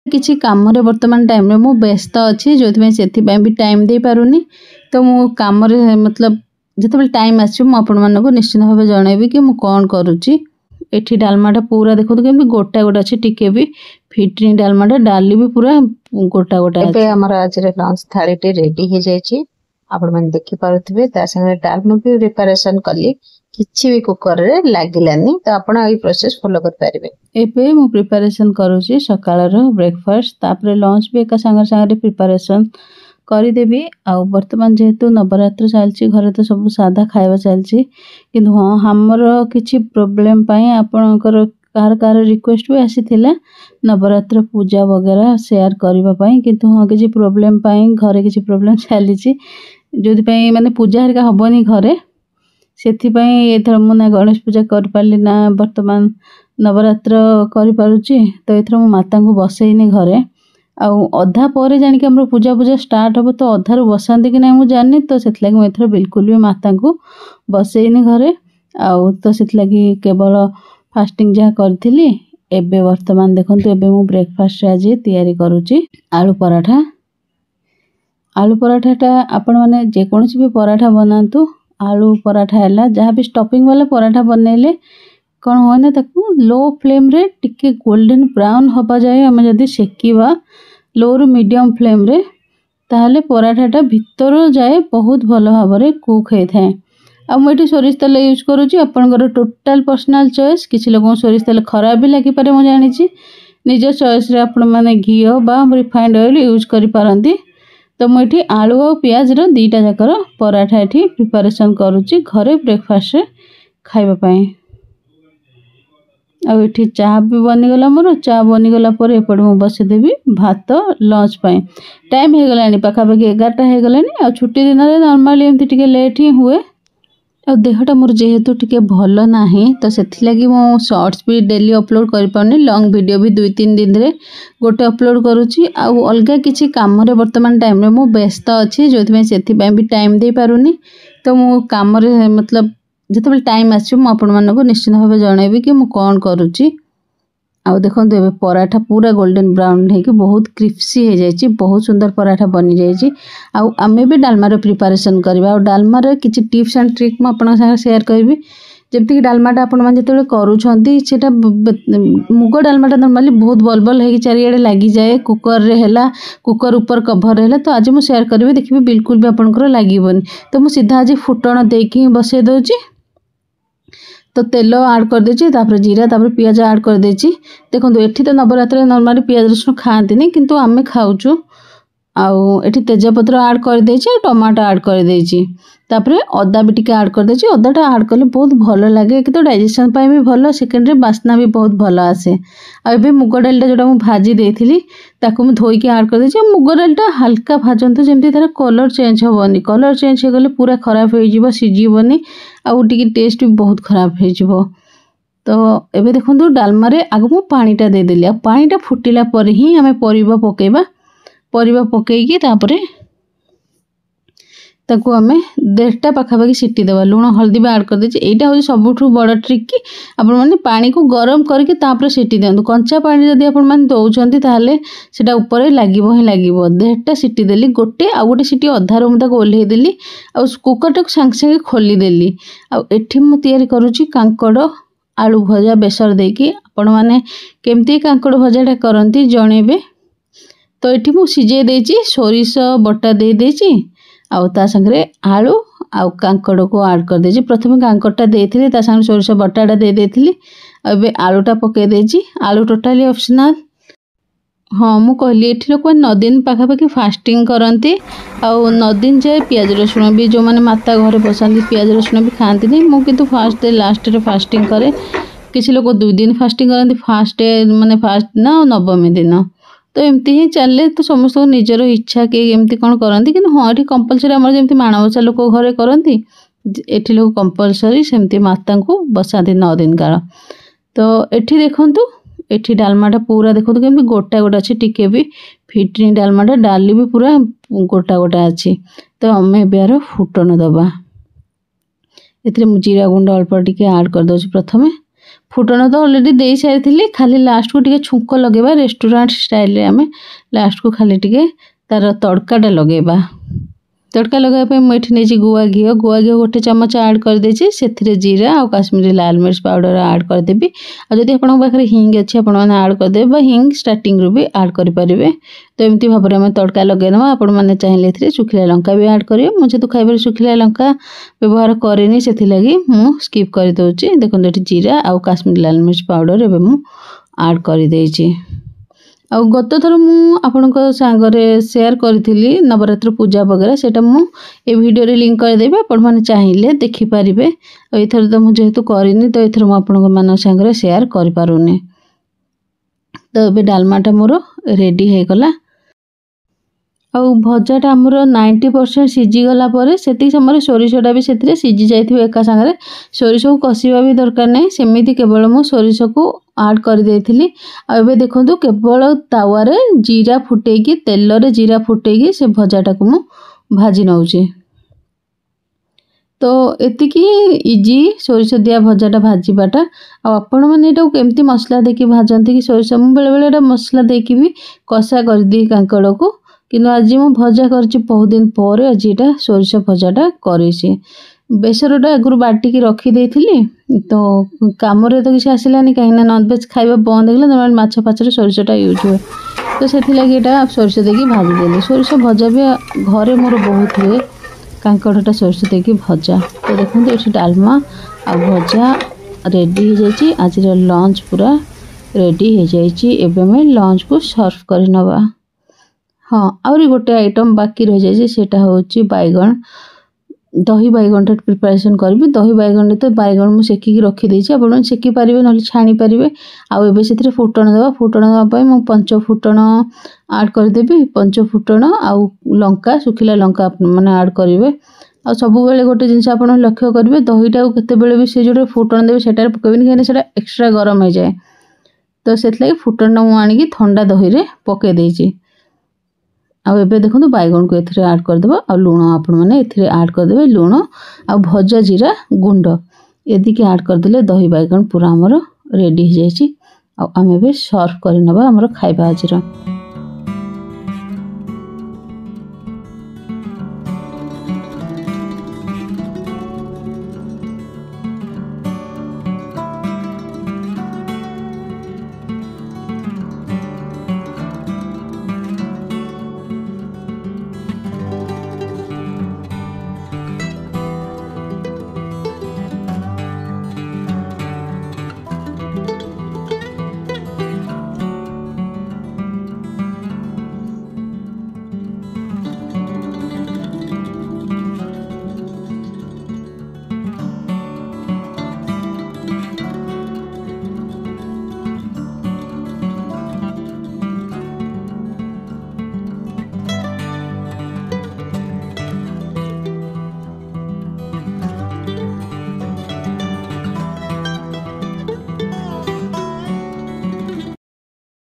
किसी काम रे वर्तमान टाइम रे मु व्यस्त अच्छी जो से भी टाइम दे पारुनी तो मु काम रे मतलब जिते टाइम आस निश्चित भाव जनइबी कि मुझे कौन करुच्ची। एठी डालमाटा पूरा देखो केमती गोटा गोटा अच्छे टिके भी फिटनी डालमाटा डाली भी पूरा गोटा गोटा एबे हमर आज रे लंच थाली टे रेडी हो जायछि आपण मन देखि पारुथिबे ता संगे डालमा भी प्रिपरेशन कली किछि भी कुकर रे लागिलानी तो आपण एई प्रोसेस फॉलो कर पारिबे। एबे मु प्रिपरेशन करूची सकाळ रो ब्रेकफास्ट तापरे लंच भी एका संगे संगे प्रिपरेशन करदेवी आउ वर्तमान जेहेतु नवरात्र चलती घरे तो सब सादा खाଇବା चलती किंतु हाँ हमर किछि प्रॉब्लम पई आपनकर कार कार रिक्वेस्ट भी आसीथिला नवरात्र पूजा वगैरह शेयर करबा पई किंतु हाँ किछि प्रॉब्लम पई घरे किछि प्रॉब्लम चली जोदि पई माने पूजा हरिका हबनी घरे सेथि पई एथर मु ना गणेश पूजा कर पाली ना वर्तमान नवरात्र करि पारुची तो एथर मु माता को बसैनी घरे आउ अधा पर जानिक हमर पूजा पूजा स्टार्ट हम तो अधारू बसाते कि ना मुझे जानी तो से एथर बिल्कुल भी माता को बसैनी घरे आउ तो से केवल फास्टिंग जहाँ करी एबे वर्तमान देखंतु एबे मु ब्रेकफास्ट आज तैयारी करूची आलू पराठा। आलू पराठाटा आपण माने जे कोनोसी भी पराठा बनातु आलू पराठा है जहाँ भी स्टफिंग वाला पराठा बनइले कौन हुए ना ताकू लो फ्लेम रे टिके गोल्डन ब्राउन हवा जाए आम जदि सेकिवा लो रु मीडियम फ्लेम रे ताहले पराठाटा भितर जाए बहुत भल भाव रे कुक होता है। आ मुझे सोरिष तेल यूज करुँची आपंकर टोटाल पर्सनाल चॉइस किसी लोगों सोरिष तेल खराब भी लगी पारे मुझे जानी निज चॉइस रे आपण माने घी बा रिफाइंड ऑयल यूज करि पारंती। तो मुझे आलू और पियाज रो दीटा जाकर पराठा एठी प्रिपरेशन करुँची घरे ब्रेकफास्ट रे खाइबा पई। आ एठी चाह भी बनीगला मोर चाह बनीगला पर एपटे मु बसदेवी भात लंच पाई टाइम हो गलानी पाखापाखि 11टा हो गलानी आ छुट्टी दिन रे नॉर्मली एमती टिके लेट ही हुए आ देहटा मोर जेहेतु टिके भल नाही तो सेथि लागि मु शॉर्ट्स भी डेली अपलोड करि पाउनी लॉन्ग वीडियो भी 2-3 दिन रे गोटे अपलोड करूची आ अलगा किछि काम रे वर्तमान टाइम रे मु व्यस्त अछि जोथि सेथि भी टाइम दे पारुनी तो मु काम रे मतलब जिते टाइम आसो निश्चित भाव जनइबी कि मुझे कौन करुच्ची। आउ देखो ए पराठा पूरा गोल्डन ब्राउन है कि बहुत क्रिस्पी हो जाए बहुत सुंदर पराठा बनी जाए। आउ आमे भी डालमार प्रिपरेशन करबा और डालमार किछि टिप्स एंड ट्रिक मु आपन संगे शेयर करबी जमती कि डालमाटा आपण मान जेते करूछंती सेटा मुग डालमाटा नॉर्मली बहुत बल बल है चारियाडे लगी जाए कुकर रे हैला कुकर ऊपर कवर हैला तो आज मु शेयर करबी देखिबे बिल्कुल भी आपनकर लागिबोनी तो मु सीधा आज फुटण देकी बसे दोची तो तेल ऐड कर देछि तापर जीरा तापर पियाज ऐड कर देछि। देखो एठी तो नवरात्र नॉर्मली पियाज रसुन खाआंतिनी किंतु आमे खाउछु आउ एठी तेजपत्र ऐड कर देछि टमाटो ऐड कर देछि तापर अदा भी टिके ऐड कर देछि अदाटा ऐड कले बहुत भलो लागे कि तो डाइजेशन पाई भी भलो सेकेंड रे बास्ना भी बहुत भलो आसे। आ एबे मुग डालटा जोटा मु भाजी देथिली ताकू मु धोई के ऐड कर देछि मुग डालटा हल्का भाजंतु जेमती तार कलर चेंज होबनी कलर चेंज हो गले पूरा खराब हो जिवो सिजीबनी आउ टिके टेस्ट भी बहुत खराब हो जिवो। तो एबे देखंतु डालमा रे आगु मु पानीटा दे देली आ पानीटा फुटिला पर ही हमें परिबा पकेबा परिबा पकेकी तापरे ताकू आमे 1.5टा पाखापाखि सीटी देवा लुण हल्दी भी ऐड कर देछि एटा हो सबुठु बड़ ट्रिक कि आपण माने पानी को गरम करके तापरे सीटी देंतु कंचा पानी जदी आपण माने दउछंती ताहले सेटा ऊपर लागिबो ही लागिबो 1.5टा सीटी देली गोटे आ गोटे सीटी अधारो मु ताको ओल्हे देली आ कुकर टाको सांग सांग खोली देली। आ एठी मु तयारी करूची कांकड़ आलू भजा बेसर देकी आपण माने केमती कांकड़ भजाटा करंती जणेबे। तो एठी मु सिजे देछि सोरिष बटा दे देछि आउ ता संगे आलू आउ कांकड़ को ऐड कर देछि प्रथमे कांकड़टा देथिली ता संगे सोरिष बटाटा दे देथिली एबे आलूटा पके देछि आलू टोटाली ऑप्शनल। हाँ मु कहली एठी लोक 9 दिन पाखापाखि फास्टिंग करंती आउ 9 दिन जाए पियाज रसुण भी जो माने माता घरे बसंती पियाज रसुण भी खाती नहीं मु किंतु फास्ट डे लास्ट रे फास्टिंग करे किसी लोग 2 दिन फास्टिंग करंती फास्ट डे माने फास्ट ना नवमी दिन तो एमती ही चले तो समस्त निजर इच्छा के एमती कौन करती कि हाँ ये कंपलसरी आम जमी माणबसा लोक घरे करती एठी लोग कंपलसरी सेमती माता को बसाती 9 दिन काल। तो एठी देखंतु एठी डालमाटा पूरा देखंतु केमती गोटा गोटा अच्छी टिके भी फिटनी डालमाटा डाली भी पूरा गोटा गोटा अच्छी। तो आमे बेर फुटण दबा एथिरे जीरा गुंड अल्प टिके ऐड कर दउछि प्रथमे फुटण तो ऑलरेडी दे सारी खाली लास्ट को टिके छुंक लगेबा रेस्टोरेंट स्टाइल आम लास्ट को खाली टिके तार तड़काटा लगेबा। तड़का लगाइए मुझे नहीं गुआ घी गोटे चमच आड करदे से जीरा और काश्मीरी लाल मिर्च पाउडर आड करदेवी। आदि आपे हिंग अच्छी आड करदे हिंग स्टार्टिंग रू भी आड करें। तो एमती भाव में तड़का लगेना आपण मैंने चाहिए सुखिला लंका भी आड करेंगे। मुझे तो खाइबार सुखिला लंका व्यवहार कैनि से मु स्किप कर दूसरी। देखो ये जीरा और काश्मीरी लाल मिर्च पाउडर एवं मु आड कर आ गत थर मुझे सांगरे शेयर करी नवरात्र पूजा वगैरह सेटा मुझे वीडियो रे लिंक करदेवी आपण मैंने चाहिए देखिपारे। एथर तो मुझे जेहेतु करनी तो एथर मुझे सांगरे शेयर कर पारुनी। तो ये डालमाटा मोर रेडी हो गला। आउ भजाटा आमर 90% सीझीगला से समय सोरिषटा भी से सीझी जाइए एका सांगे। सोरिष को कषिबा भी दरकार नहीं सेमती केवल मु सोरिष को आड कर देथिली। आबे देखंतु केवल तावारे जीरा फुटेकी तेल रे जीरा फुटेकी से भजाटा को मु भाजी नउची। तो एतिकी इजी सोरिष दिया भजाटा भाजीबाटा। आपण मैंने एटा केमती मसला देकी भाजंती कि सोरिष मु बेले बेले मसला देकी भी कषा कर दी कांकड़ को। किंतु आज मु भजा कर बहुत दिन पर आज यहाँ सोरिष भजाटा करेसी। बेसरटा आगुरी बाटिकी रखी तो कम तो किसी आसलानी कहीं नॉनवेज खाଇବା बंद होगा नॉर्मल माछ फाचर सोरिषटा यूज हुए। तो से सोरिष देकी भाजीदेली। सोरिष भजा भी घरे मोर बहुत हुए कांकड़टा सोरिष देकी भजा। तो देखो ये डालमा आ भजा रेडी हो जाए। आज लंच पूरा रेडी हो जाए। लंच को सर्व कर नवा। हाँ आउरी गोटे आइटम बाकी रही जाए सेटा होची बैगन दही बैगन प्रिपरेशन करी। दही बैगन तो बैगन मुझे सेकिकी रखी आप सेकी पारे ना छाणी पारे। आउ से फुटण देवा फुटण देवाई मुझे 5 फुटण आड करदेवी। 5 फुटण आउ लंका सुखिला लंका मैंने आड करेंगे। आ सब बेले गोटे जिनस आप लक्ष्य करेंगे दहीटा को केते भी से जो फुटण देवे सेटार पकेबेनी कहीं एक्सट्रा गरम हो जाए। तो से फुटण मुझे ठंडा दही रे पके देइछि। आउ एबे देखो बैगन को एथरे ऐड करदेबा। आ लुण आपण मैंने एथरे ऐड करदेबे लुण आ भजा जीरा गुंड एदिके ऐड करदेले दही बैगन पूरा हमर रेडी हो जाइछि। आ आम एबे सर्व कर नबा हमर खाइबा आजिर।